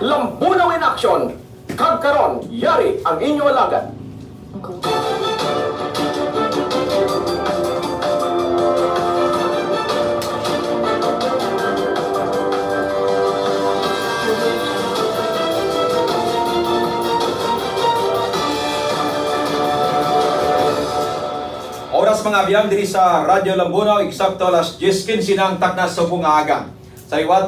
Lambunaw in action. Kagkaron, yari ang inyo alagad. Oras mga biyang diri sa Radyo Lambunaw, eksakto alas 10:15 ng taknas sa bunga Sa iwat,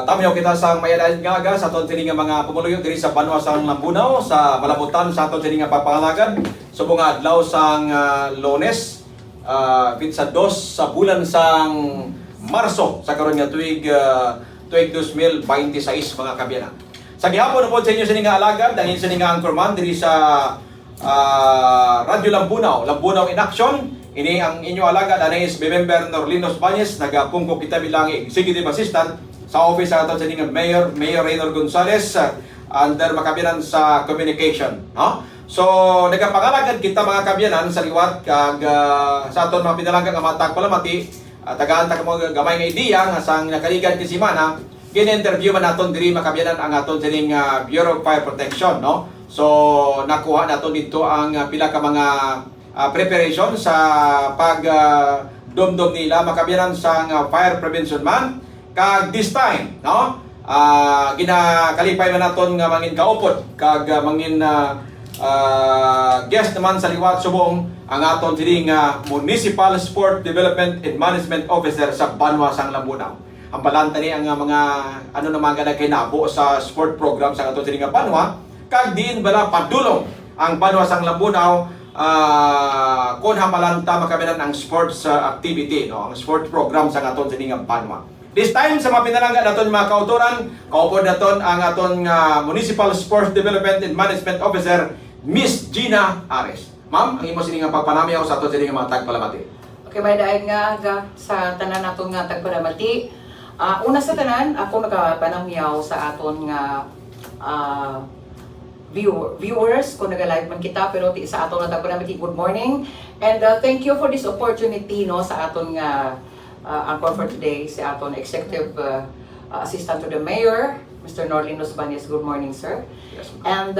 tamiyaw kita sa mayadan nga aga sa aton nga mga pumuluyo diri sa Banwa sa Lambunaw, sa Malabutan sa aton nga papangalagan. So bunga adlaw sang Lunes, sa 2 sa bulan sang Marso sa karon nga tuig 2026 mga kabiyanan. Sa gihapon po sa inyo sa nga alagad, dahil sa nga anchorman diri sa Radyo Lambunaw, Lambunaw in Action. Ini ang inyo alagad, Anais Bebember Norlinos Bañez, nagapungko kita bilang Executive Assistant sa office sa aton sa nga Mayor Raynor Gonzales, under makabiyanan sa communication. No? So, nagapangalagad kita mga kabiyanan sa liwat kag sa aton mga pinalangga nga matag palamati, tagaan ta mo gamay nga ideya nga sang nakaligad ki semana, gin-interview man naton diri makabiyanan ang aton sa Bureau of Fire Protection, no? So, nakuha nato dito ang pila ka mga preparation sa pag-domdom nila makabiyanan sa Fire Prevention Month. Kag this time, no? Ginakalipay man naton nga mangin kaupod kag mangin guest naman sa liwat subong ang aton diri nga Municipal Sport Development and Management Officer sa Banwa sang Lambunaw. Ang balanta ni ang mga ano naman nga nagkinabo sa sport program sa aton diri nga Banwa, kag diin bala padulong ang Banwa sang Lambunaw kun hamalanta makabinan ang sports activity, no, ang sport program sa aton diri nga Banwa. This time sa mga pinalangga naton mga kautoran, kaupod naton ang aton Municipal Sports Development and Management Officer, Miss Gina Ares. Ma'am, ang imo sini nga pagpanamyaw sa aton sini nga mga tagpalamati. Okay, may daig nga sa tanan naton nga tagpalamati. Una sa tanan, ako nagapanamyaw sa aton nga viewers kung naga-live man kita, pero sa aton nga tagpalamati, good morning. And thank you for this opportunity, no, sa aton nga anchor for today, si aton Executive Assistant to the Mayor, Mr. Norlinos Bañez. Good morning, sir. Yes, and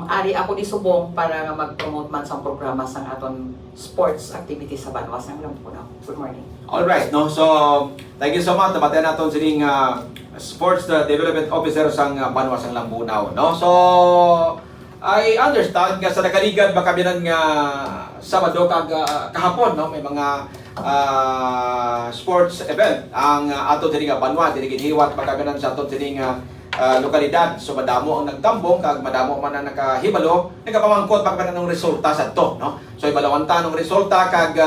ari ako di subong para nga mag-promote man sa programa sa aton sports activity sa Banwa sang Lambunaw. Good morning. All right, no. So, thank you so much. Tabaten naton sining Sports Development Officer sang Banwa sang Lambunaw, no. So, I understand nga sa nakaligad makabinan nga Sabado kag kahapon, no, may mga sports event ang ato diri nga Banwa, diri ginhiwat makabinan sa ato diri nga lokalidad. So madamo ang nagtambong kag madamo man ang nakahibalo, nagapamangkot pagkabinan ng resulta sa to, no. So ibalawanta ng resulta kag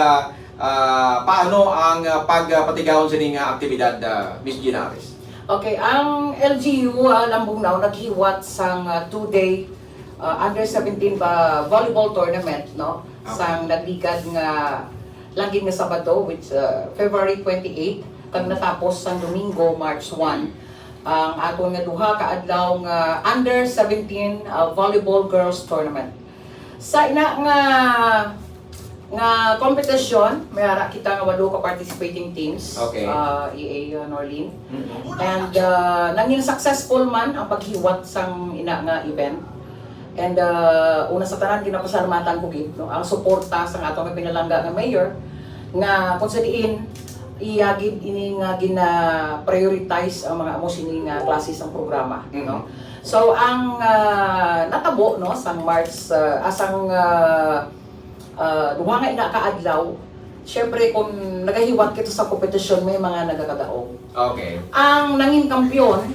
paano ang pagpatigawon sa ning aktibidad, Miss Gina Ares. Okay, ang LGU Lambunaw naghiwat sang 2-day under 17 volleyball tournament, no. Sang nagligad nga lagi nga Sabado, which February 28, kag natapos sang Domingo, March 1, ang aton nga duha ka adlaw nga under 17 volleyball girls tournament. Sa ina nga kompetisyon, may ara kita nga walo ka participating teams, Okay. EA Norlin. And nangin successful man ang paghiwat sang ina nga event. And una sa tanan ginapasalamatan ko gid, no, ang suporta sa atong pinalangga nga mayor nga kung sa diin iyagid ini nga gina-prioritize ang mga amo sini nga klase sang programa, no. So ang natabo, no, sang March asang duha nga ina ka adlaw, syempre kung nagahiwat kita sa kompetisyon may mga nagakadaog. Okay. Ang nangin kampiyon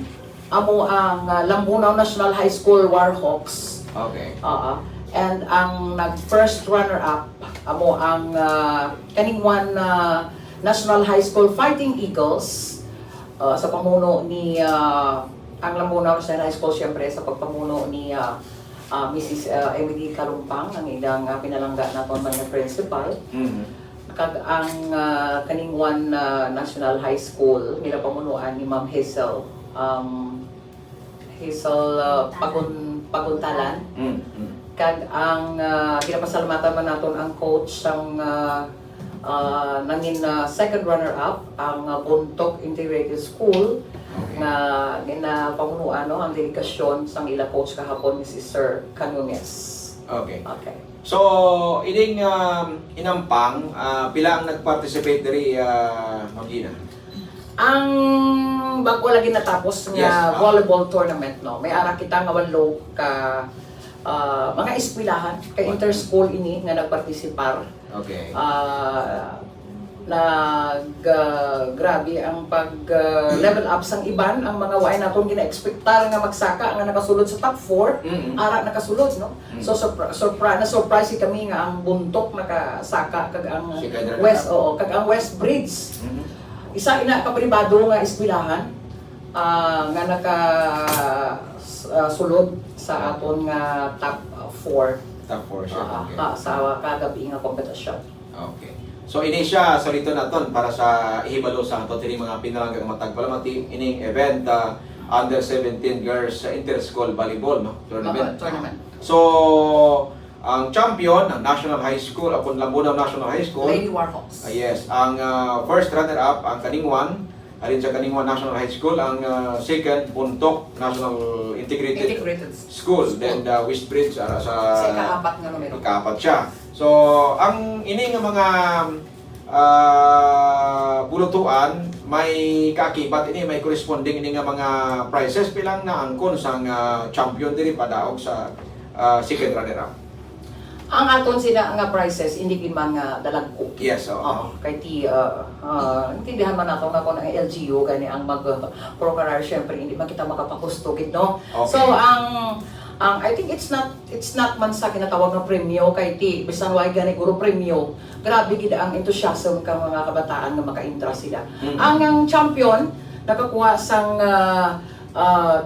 amo ang Lambunaw National High School Warhawks. Okay. And ang nag-first runner-up amo ang kaningwan National High School Fighting Eagles sa pamuno ni ang Lambunaw National High School, syempre sa pagpamuno ni Mrs. Emily Kalumpang, ang ilang pinalangga naton mga principal. Kag ang kaningwan National High School nila pamunuan ni Ma'am Hazel Paguntalan. Kag ang ginapasalamatan man naton ang coach sang nangin second runner-up ang Buntok Integrated School nga ginapamunuan ang delegasyon sang ila coach kahapon ni si Sir Canunes. Okay. Okay. So, ining inampang, pila ang nag-participate diri, Ma'am Gina? Ang bago lagi natapos nga Yes, volleyball tournament, no, may ara kita nga walo ka mga eskwelahan kay interschool ini nga nagpartisipar. Okay. Grabe ang pag level up sang iban ang mga waay naton gina-expectar nga magsaka nga nakasulod sa top 4 ara nakasulod, no. So surprise kami nga ang Buntok nakasaka kag ang West kag ang West Bridge. Isa ina ka pribado nga eskwelahan nga naka sulod sa aton nga top 4 Top 4 siya. Okay. sa kagabi nga kompetisyon. Okay. So ini siya sa rito naton para sa ihibalo sa ato tini mga pinalanggang matagpalamati ining event under 17 girls inter-school volleyball, no? Tournament. Tournament. So ang champion ng National High School, Apon Lambunao National High School. Lady Warhawks. Yes, ang first runner-up ang Kaningwan, alin sa Kaningwan National High School, ang second Buntok National Integrated School, then the West Bridge sa ikaapat nga numero. Ikaapat siya. So, ang ini nga mga bulutuan may kakibat ini, may corresponding ini nga mga prizes pilang na angkon sang champion diri padaog sa second runner-up. Ang aton sila nga prices hindi gid man nga dalagko. Yes, Kay intindihan man nato nga kon ang LGU gani ang mag-procurer syempre hindi man kita makapagusto gid, no. Okay. So ang I think it's not man sa kinatawag nga premyo kay bisan way gani guro premyo. Grabe gid ang enthusiasm kang mga kabataan nga maka-interest sila. Ang champion nakakuha sang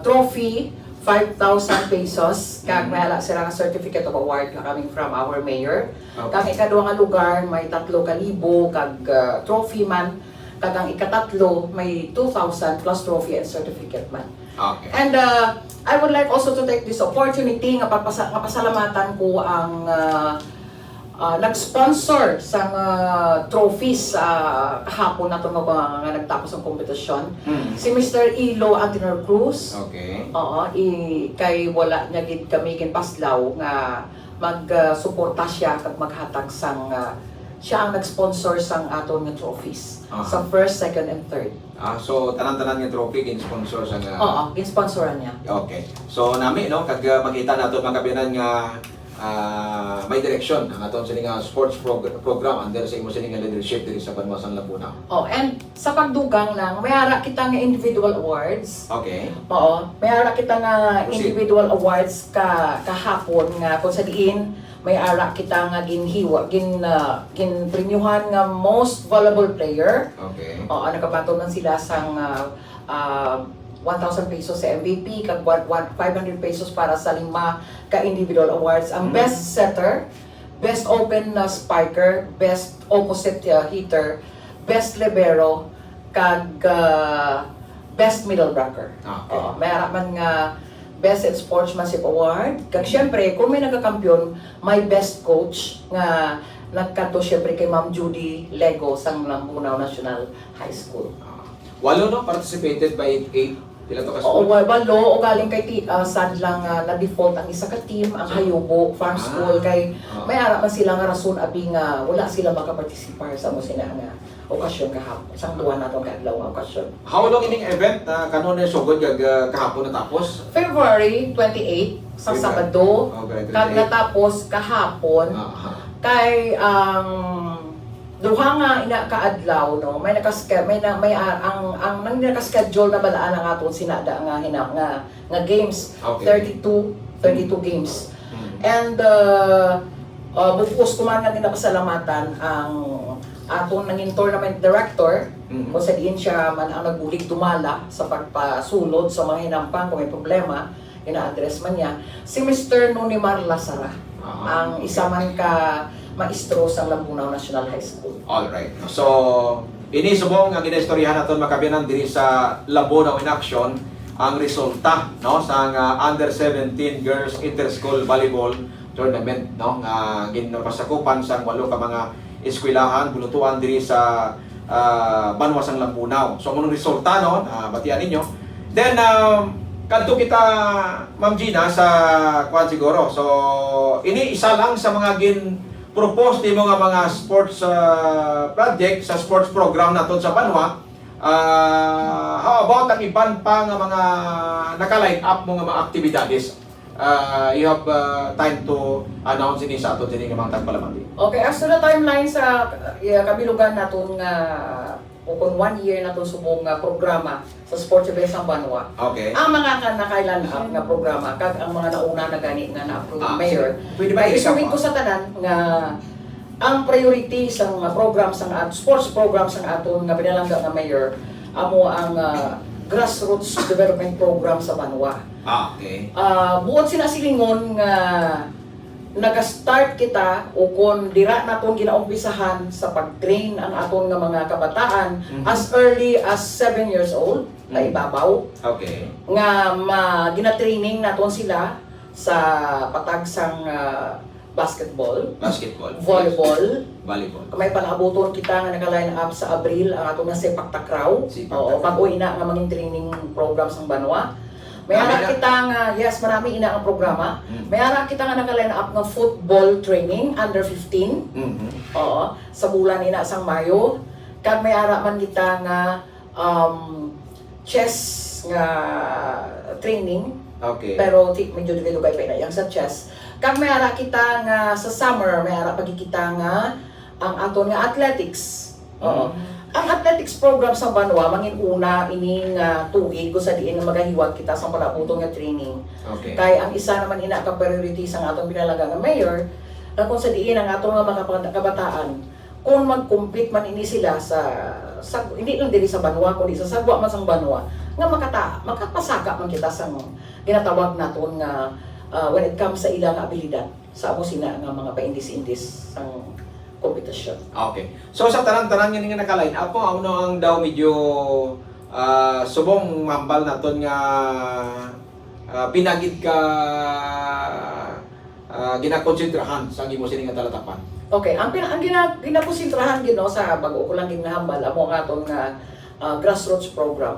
trophy 5,000 pesos kag may ala sila nga certificate of award nga coming from our mayor. Okay. Kag ikaduha nga lugar may 3,000 kag trophy man, kag ang ikatatlo may 2,000 plus trophy and certificate man. Okay. And I would like also to take this opportunity nga pasalamatan ko ang nag-sponsor sa trophies kahapon na itong nga nagtapos ng kompetisyon. Si Mr. Ilo Antinor Cruz. Okay. Oo, kay wala niya gid kami paslaw nga mag-suporta siya kag maghatag sang siya ang nag-sponsor sang aton nga trophies sa first, second, and third. So tanan-tanan nga trophy gin-sponsor sa nga. Oo, gin-sponsoran niya. Okay. So nami no kag makita nato mga kabiyanan nga may direction ang aton sa nga sports program under sa imo sa nga leadership diri sa Banwasang Lambunao. Oh, and sa pagdugang lang, may ara kita nga individual awards. Okay. Oo, may ara kita nga individual awards kahapon nga kung sa diin may ara kita nga ginpremyuhan nga most valuable player. Okay. Oo, nakapato man sila sang 1,000 pesos sa MVP, kag 500 pesos para sa 5 ka-individual awards. Ang best setter, best open spiker, best opposite hitter, best libero, kag best middle blocker. Okay. May man nga best in sportsmanship award. Kag syempre, kung may nagkakampyon, may best coach nga nagkanto syempre kay Ma'am Judy Lego sang Lambunao National High School. Walo no participated by 8 pila to ka Oo, school? walo o galing kay sad lang na-default ang isa ka team, ang Hayubo Farm School kay may ara man sila nga rason abi nga wala sila makaparticipar sa mo sina nga okasyon kahapon. Sang duha nato nga adlaw nga okasyon. How long ining event na kanon ni sugod kag kahapon natapos? February 28 sa February. Sabado. Okay, Kag natapos kahapon kay duha nga ina kaadlaw, no, may nakaschedule ang nakaschedule na balaan ang aton sinada nga games. Okay. 32 games. And bukos kuman nga pinapasalamatan ang aton nanging tournament director kung sa diin siya man ang nagbulig dumala sa pagpasulod sa mga hinampang kung may problema ina-address man niya si Mr. Nunimar Lasara, ang isa man ka maestro sa Lambunao National High School. All right. So, ini subong ang ginistoryahan naton makabiyanan diri sa Lambunao in action ang resulta no sa under 17 girls inter-school volleyball tournament no nga ginapasakupan sa 8 ka mga eskwelahan, bulutuan diri sa Banwa sang Lambunaw. So anong resulta no? Batian ninyo. Then kadto kita Ma'am Gina sa kwan siguro. So ini isa lang sa mga propose di mga sports project sa sports program naton sa Banwa. How about ang iban pa nga mga naka-line up mo nga mga aktibidades? You have time to announce ini sa aton sini nga mga tagpalamang. Okay, as to the timeline sa kabilugan naton nga kung 1 year na itong subong programa sa sports event sa Banwa. Okay. Ang mga nakailan up nga programa, kag ang mga nauna na gani nga na-approve ng mayor, pwede ba isubit ko sa tanan nga ang priority sa program sa sports program sa aton nga pinalangga nga mayor amo ang grassroots development program sa Banwa. Okay. Buot sila silingon nga nag-start kita o kung dira naton ginaumpisahan sa pag-train ang aton nga mga kabataan as early as 7 years old na ibabaw. Okay. Nga gina-training naton sila sa patag sang basketball, volleyball, may palabuton kita nga naka-line up sa Abril ang aton nga sepak takraw. Oo, pag-uwi na nga maging training program sang Banwa. May ara kita nga, yes, marami ina ang programa. May ara kita nga naka-line up nga football training under 15. Oo, sa bulan ina sang Mayo. Kag may ara man kita nga chess nga training. Okay. Pero medyo dugay pa ina yang sa chess. Kag may ara kita nga sa summer, may ara pagkikita nga ang aton nga athletics. Oo. Ang athletics program sa Banwa mangin una ining tuig ko sa diin nga magahiwag kita sa palabutong nga training. Okay. Kay ang isa naman ina ka priority sa atong pinalaga nga mayor na kung sa diin ang atong mga kabataan kung mag-compete man ini sila sa hindi lang diri sa Banwa kundi sa sagwa man sang Banwa nga makapasaka man kita sa ginatawag naton nga when it comes sa ilang abilidad sa amo sina nga mga paindis-indis sang kompetisyon. Okay. So sa tanan-tanan nga naka-line up mo, ano ang daw medyo subong mambal naton nga pinagid ka ginakonsentrahan sa imo sini nga talatapan. Okay, ang ginakonsentrahan gino sa bago ko lang ginahambal amo nga aton nga grassroots program.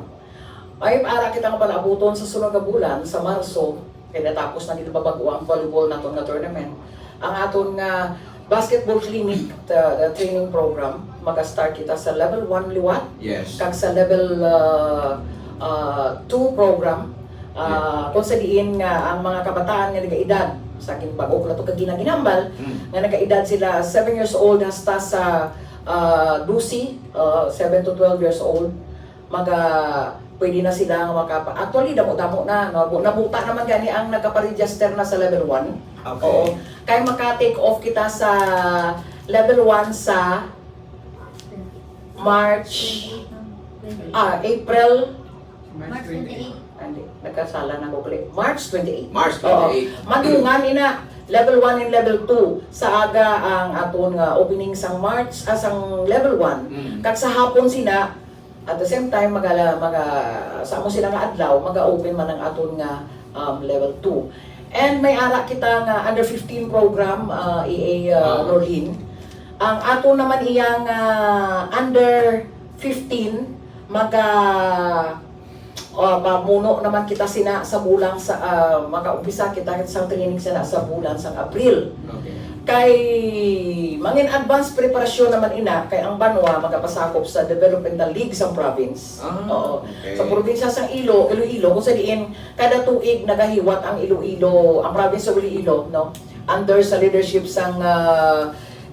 Ay para kita nga palabuton sa sunod nga bulan sa Marso kay natapos na gid babago ang volleyball naton nga tournament. Ang aton nga basketball clinic training program mag-start kita sa level 1 liwat. Yes. Kag sa level 2 program kung sa diin nga ang mga kabataan nga nagaedad sa akin bago ko nato kag ginambal nga nagaedad sila 7 years old hasta sa 12 7 to 12 years old pwede na sila nga actually damo-damo na nabuta naman gani ang nagka-register na sa level 1. Okay. Oo. Kaya maka-take off kita sa level 1 sa April March 28. Hindi, nagkasala na ko ulit. March 28. March 28. Madungan ina level 1 and level 2 sa aga ang aton nga opening sang March sang level 1. Kag sa hapon sina at the same time sa amo sila nga adlaw maga-open man ang aton nga level 2. And may ara kita nga under 15 program EA Norlin. Ang ato naman iyang under 15 pamuno naman kita sina sa bulang sa maka-umpisa kita sa training sina sa bulan sa Abril. Okay. Kay mangin advance preparasyon naman ina kay ang Banwa magapasakop sa developmental league sa province. Okay. Sa probinsya sa Iloilo kung sa diin kada tuig nagahiwat ang Iloilo, ang province of Iloilo no under sa leadership sang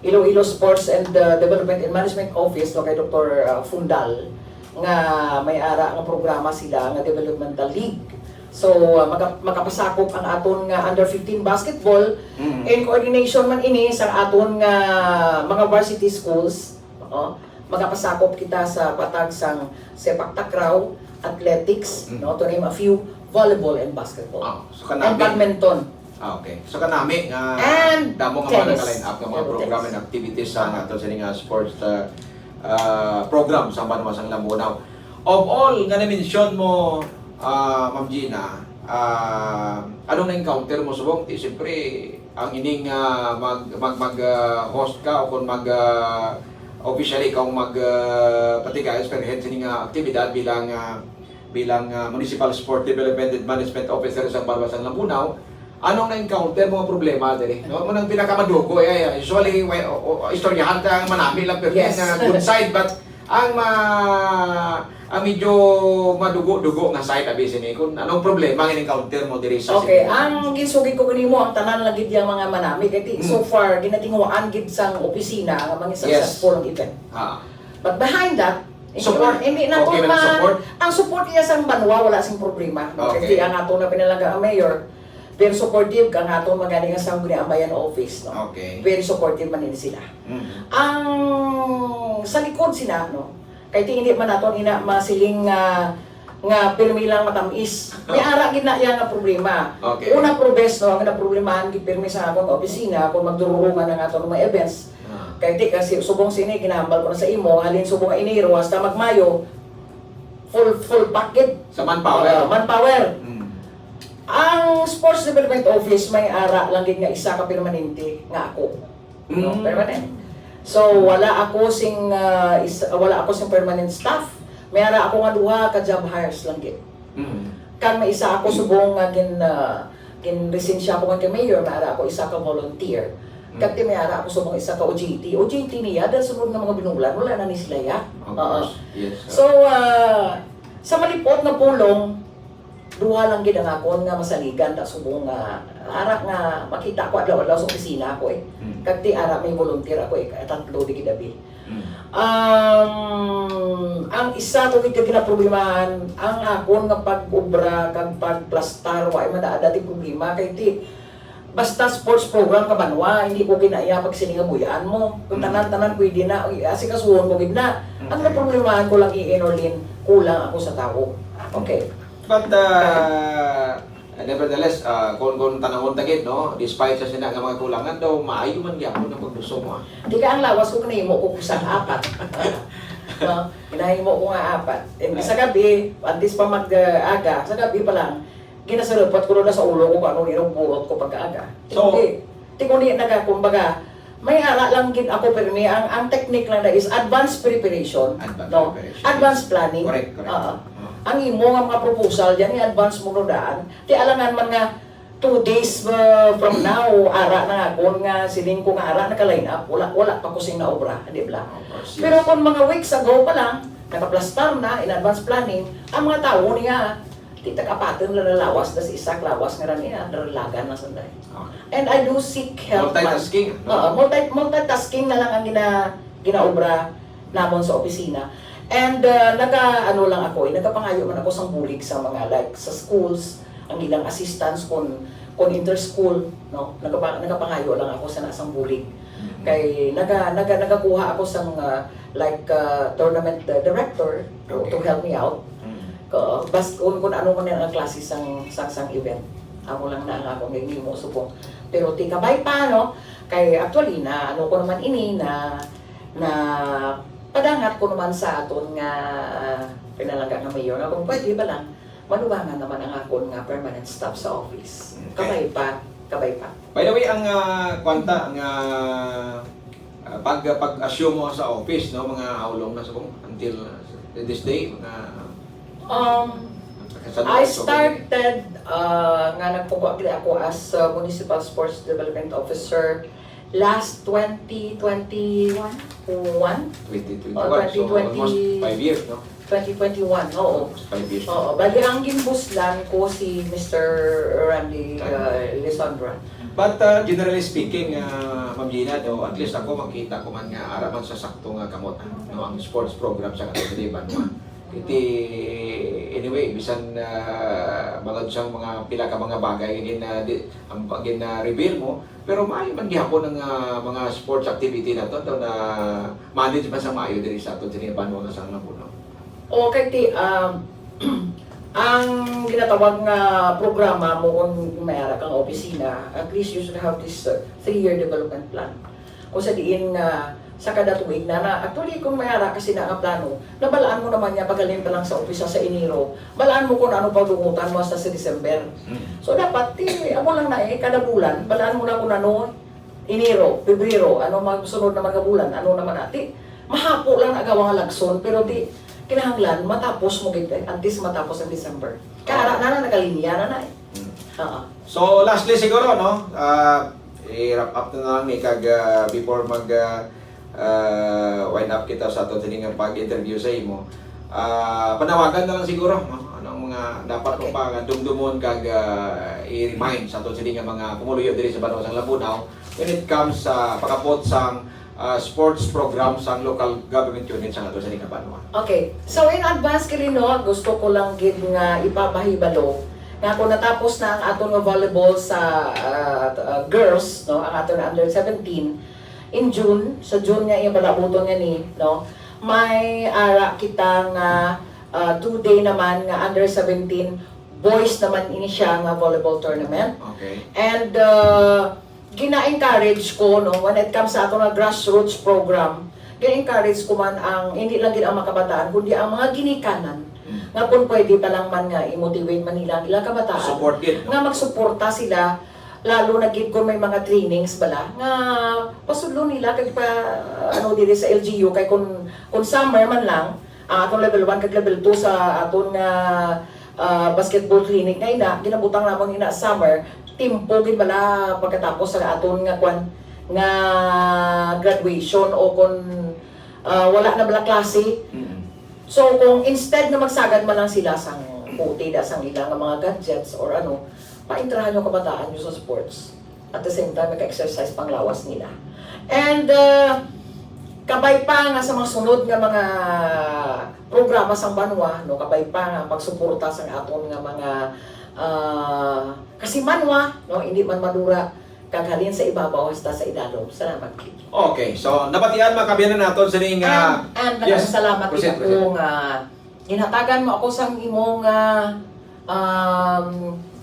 Iloilo Sports and Development and Management Office no kay Dr. Fundal nga may ara nga programa sila nga developmental league. So makapasakop ang aton nga under 15 basketball in coordination man ini sa aton nga mga varsity schools. Magapasakop kita sa patag sang sepak takraw, athletics, no to name a few, volleyball and basketball. So and badminton. Okay. So kanami nga And damo nga mga naka-line up nga mga program and activities sa aton sa nga sports program sa Banwa sang Lambunaw. Of all nga na-mention mo Ma'am Gina, anong na-encounter mo subong? Siyempre, ang ining host ka o kung officially ikaw pati ka experience ning aktibidad bilang Municipal Sport Development and Management Officer sa Banwasang Lambunaw, anong na-encounter mga problema diri? No, manang pinakamadugo usually istoryahan ta ang manami lang pero Yes. good side but ang medyo madugo-dugo nga side abi sini kung anong problema ang encounter mo diri sa Okay, city? ang gisugid ko kanimo ang tanan lagid yang mga manami kay so far ginatinguan gid sang opisina ang mga successful ang event. Ah. But behind that, Support? hindi na Okay, to walang support? ang support niya sang banwa wala sing problema. Okay. Kasi ang ato na pinalaga ang mayor, very supportive kang ato magaling sa Guniambayan office, no. Okay. Very supportive man din sila. Ang sa likod sila, no. Kay hindi man naton ina masiling nga pirmi lang matamis. May ara gid na iya nga problema. Okay. Una probes no, ang naproblemahan gid pirmi sa akong opisina kung magdurungan ang aton mga events. Kaya di kasi subong sini ginahambal ko na sa imo, halin subong Enero hasta magmayo full packet Sa manpower. manpower. Ang Sports Development Office may ara lang gid nga isa ka permanente nga ako. No, permanent. So wala ako sing permanent staff. May ara ako nga duha ka job hires lang gid. Kan may isa ako subong nga gin resensya ko kay mayor, may ara ako isa ka volunteer. Kati may ara ako subong isa ka OJT. OJT niya dahil sunod na mga binulan wala na ni sila ya. Of course. Yes. So sa malipot na pulong duha lang gid ang akon nga masaligan ta subong nga ara nga makita ko adlaw sa opisina ko Kati ara may volunteer ako tatlo di gidabi. Ang isa to gid ginaproblemahan ang akon nga pag-obra kag pagplastar wa man dati problema kay ti basta sports program ka banwa hindi ko kinaya pag siningabuyan mo kung tanan-tanan pwede na asikasuhon mo gid na ang problemahan ko lang i-enrolin kulang ako sa tao. Okay. But nevertheless, kung tanawon tagid no, despite sa sina nga mga kulangan daw, maayo man gyapon ang pagduso mo. Di ka ang lawas ko kanimo ko kusang apat. No, hinahimo ko nga apat. Sa gabi, antes pa mag-aga, sa gabi pa lang, ginasarapot ko na sa ulo ko kung anong inong ko pagkaaga. So, Tikundi kumbaga, may ara lang gid ako pero ang technique lang na is advanced preparation, advanced planning. Correct. Ang imo nga mga proposal diyan ni advance mo daan. Ti alangan man nga 2 days from now ara na ako nga sining ko nga ara na ka-line up wala pa ko sing na obra, di ba? Pero kung mga weeks ago pa lang nakaplastar na in advance planning, ang mga tao niya ti takapaton na lawas das isa lawas nga ran ina dalagan na sanday. And I do seek help. Multitasking. Multitasking na lang ang ginaobra namon sa opisina. And nagkaano lang ako, nagkapangayo man ako sa bulig sa mga like sa schools, ang ilang assistants kung inter-school, no? Nagkapangayo lang ako sa nasang bulig. Kay nagakuha ako sa tournament director to help me out. Bas kung ano man ang klase sang event. Ako lang na ang akong mo subong. Pero ti kabay pa no, kay actually na ano ko naman ini na padangat ko naman sa aton nga pinalangga nga mayor na kung pwede ba lang manubangan naman ang akon nga permanent staff sa office. Okay. Kabay pa. By the way, ang kwanta ang pag-assume mo sa office no, mga how long na subong until this day mga I started nga nagpugwa ako as Municipal Sports Development Officer last 2021? 2021, so 2020, almost 5 years, no? 2021, oo. 5 years. Oo, bali ang ginbuslan ko si Mr. Randy Lisandra. But generally speaking, Ma'am Gina, no, at least ako makita ko man nga araman sa sakto nga kamot no, ang sports program sa Katagaliban. Iti anyway, bisan magad siyang mga pila ka mga bagay ang reveal mo, pero maayo man gihapon ng mga sports activity na to na manage man sa maayo diri sa aton sa Banwa nga sang Lambunaw. Okay, ang ginatawag nga programa mo kung mayara kang opisina, at least you should have this 3-year development plan. Kung sa diin nga sa kada tuig na actually kung mayara kasi na nga plano, nabalaan mo naman niya pagaling pa lang sa opisya sa Enero, balaan mo kung ano pagdungutan mo hasta sa December. So dapat, amo lang na kada bulan, balaan mo na kung ano, Enero, Pebrero, ano magsunod naman nga bulan, ano naman ati, mahapo lang agawang lagson, pero di, kinahanglan, matapos mo gito, antes matapos ang December. Kaya na nakalinya na eh. So lastly siguro no, i-wrap up na lang ni kag before mag wind up kita sa ato tining pag-interview sa imo. Panawagan na lang siguro no, anong mga dapat mo pa dumdumon kag i-remind sa ato tining mga pumuluyo diri sa Banwa sang Labunaw when it comes sa pagapot sang sports program sa local government unit sa ato tining Banwa. Okay. So in advance kini no, gusto ko lang gid nga ipapahibalo nga kung natapos na ang aton nga volleyball sa girls no, ang aton under 17 in June, sa June nga yung palabuton nga ni, no, may ara kita nga 2-day naman nga under 17 boys naman ini siya nga volleyball tournament. Okay. And gina-encourage ko no when it comes sa ato nga grassroots program, gina-encourage ko man ang hindi lang gid ang mga kabataan kundi ang mga ginikanan. Nga kung pwede pa lang man nga i-motivate man nila ang ilang kabataan. Support gid. Nga magsuporta sila lalo na gid kung may mga trainings bala nga pasudlo nila kay pa ano diri sa LGU kay kung summer man lang ang atong level 1 kag level 2 sa aton nga basketball clinic nga ina ginabutang namon ina summer timpo gid bala pagkatapos sa aton nga kwan nga graduation o kung wala na bala klase. So kung instead na magsagad man lang sila sang puti da sang ilang nga mga gadgets or ano, paintrahan yung kabataan nyo sa sports. At the same time, maka-exercise pang lawas nila. And kabay pa nga sa mga sunod nga mga programa sa Banwa, no, kabay pa nga pagsuporta sa aton nga mga kasi manwa, no, hindi man madura kaghalin sa ibabaw hasta sa idalom. Salamat. Okay, so nabatian makabiyanan naton sa ning and salamat proceed, ko nga ginhatagan mo ako sa imong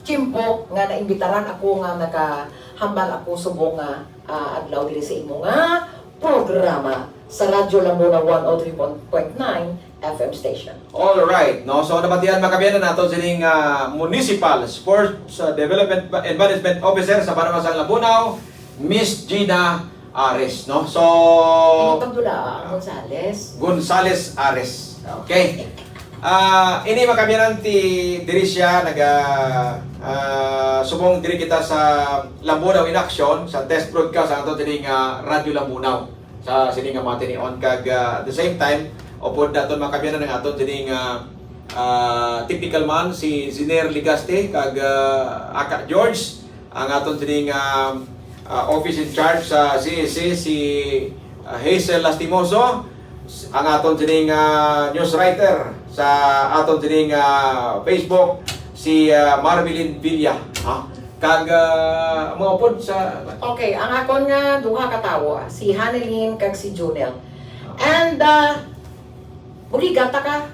Chimpo nga naimbitaran ako nga nakahambal ako subong nga adlaw diri sa imo nga programa sa Radyo Lamuna 103.9 FM station. All right, no. So nabatian makabiyanan nato sining Municipal Sports Development and Management Officer sa Banwa sang Labunaw, Miss Gina Ares, no. So Pagdula Gonzales Ares. Okay. Ini makabiyanan ti diri siya subong diri kita sa Labunaw in Action sa test broadcast ang ato tining Radyo Labunaw sa sining matini-on kag at the same time upod daton makabiyanan ang ato tining typical man si Ziner Ligaste kag Aka George ang aton tining office in charge sa CSC si Hazel Lastimoso ang aton tining news writer sa aton tining Facebook si Marvelin Villa kag mga pod sa Okay, ang akon nga duha ka tawo si Hanelin kag si Junel. And mugigata ka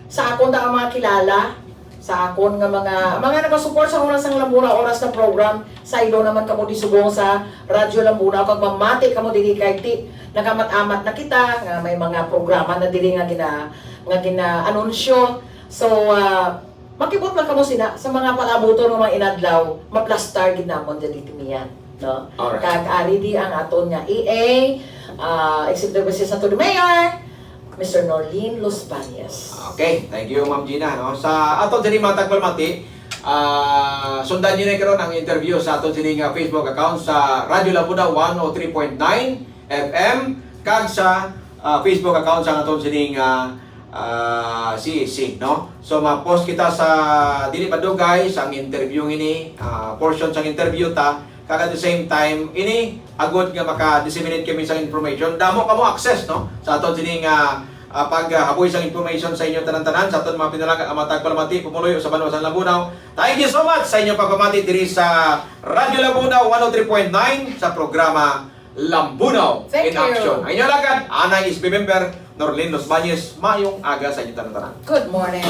sa akon da mga kilala sa akon nga mga nagasupport sa oras ng Lambuna oras na program sa ilo naman kamo di subong sa Radyo Lambuna kag mamati kamo diri kay ti nagamat-amat na kita nga may mga programa na diri nga gina-anunsyo. So makibot man kamo sina sa mga palabuton ng mga inadlaw maplastar gid namon diri timiyan, no. Alright. Kag ari di ang aton nga EA Executive Assistant to the Mayor Mr. Norlin Los Bañez. Okay, thank you Ma'am Gina, no. Sa aton sining matagpal mati sundan niyo na karon ang interview sa aton sining Facebook account sa Radyo Labunaw 103.9 FM kag sa Facebook account sa aton sining CEC, no. So ma-post kita sa dili padugay sang interview ini portion sang interview ta kag at the same time ini agud nga maka-disseminate kami sang information damo kamo access, no, sa aton sining paghaboy sang information sa inyo tanan-tanan sa aton mga pinalaga matag palamati pumuloy sa Banwa sang Labunaw. Thank you so much sa inyo pagpamati diri sa Radyo Labunaw 103.9 sa programa Lambunaw Thank in you. Action. Ang inyong lagad, Anay is member Norlin Los Bañez. Mayong aga sa inyo tanan-tanan. Good morning.